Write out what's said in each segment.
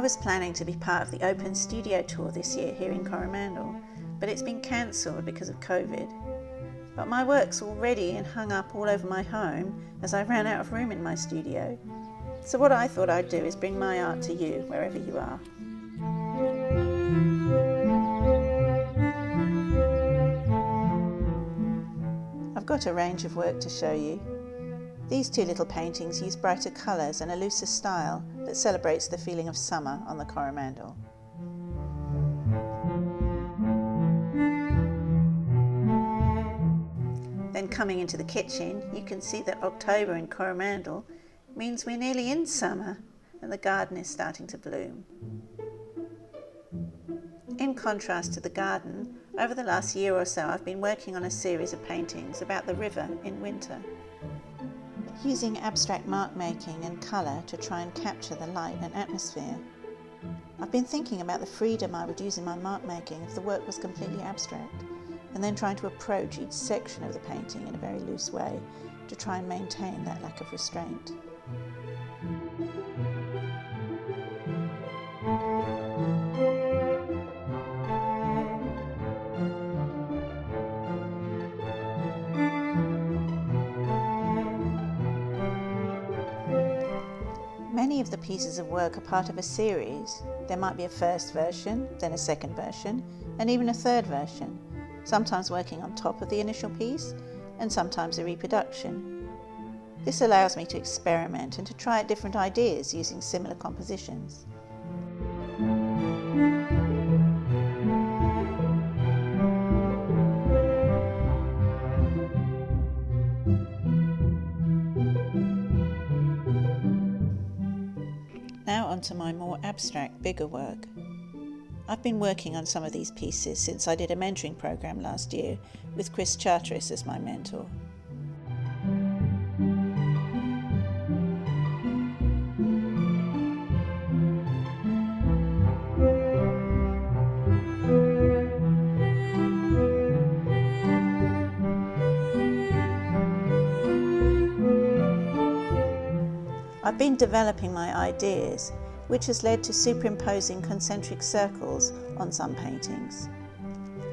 was planning to be part of the open studio tour this year here in Coromandel, but it's been cancelled because of COVID. But my work's all ready and hung up all over my home as I ran out of room in my studio. So what I thought I'd do is bring my art to you wherever you are. I've got a range of work to show you. These two little paintings use brighter colours and a looser style that celebrates the feeling of summer on the Coromandel. Then coming into the kitchen, you can see that October in Coromandel means we're nearly in summer and the garden is starting to bloom. In contrast to the garden, over the last year or so I've been working on a series of paintings about the river in winter, using abstract mark making and colour to try and capture the light and atmosphere. I've been thinking about the freedom I would use in my mark making if the work was completely abstract, and then trying to approach each section of the painting in a very loose way to try and maintain that lack of restraint. Many of the pieces of work are part of a series. There might be a first version, then a second version, and even a third version, sometimes working on top of the initial piece, and sometimes a reproduction. This allows me to experiment and to try out different ideas using similar compositions. Now onto my more abstract, bigger work. I've been working on some of these pieces since I did a mentoring program last year with Chris Charteris as my mentor. I've been developing my ideas, which has led to superimposing concentric circles on some paintings.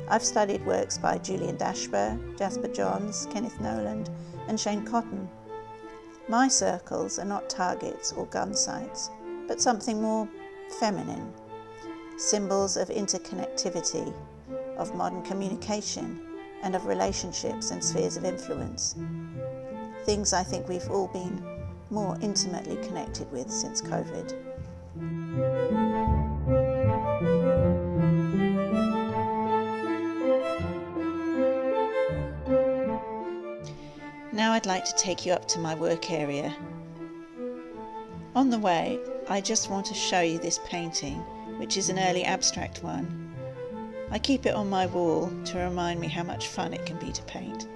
I've studied works by Julian Dashper, Jasper Johns, Kenneth Noland and Shane Cotton. My circles are not targets or gun sights, but something more feminine, symbols of interconnectivity, of modern communication and of relationships and spheres of influence. Things I think we've all been more intimately connected with since COVID. Now I'd like to take you up to my work area. On the way, I just want to show you this painting, which is an early abstract one. I keep it on my wall to remind me how much fun it can be to paint.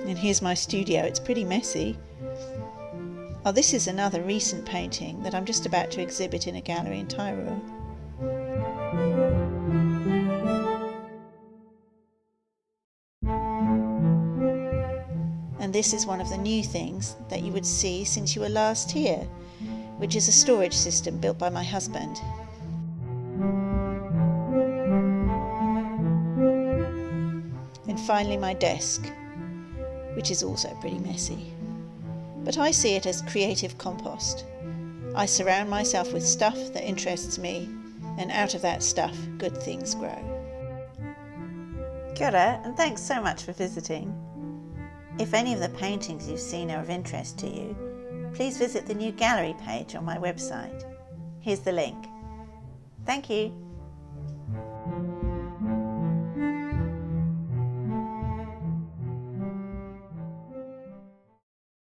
And here's my studio. It's pretty messy. Oh, this is another recent painting that I'm just about to exhibit in a gallery in Aotearoa. And this is one of the new things that you would see since you were last here, which is a storage system built by my husband. And finally my desk, which is also pretty messy. But I see it as creative compost. I surround myself with stuff that interests me, and out of that stuff, good things grow. Kia ora, and thanks so much for visiting. If any of the paintings you've seen are of interest to you, please visit the new gallery page on my website. Here's the link. Thank you.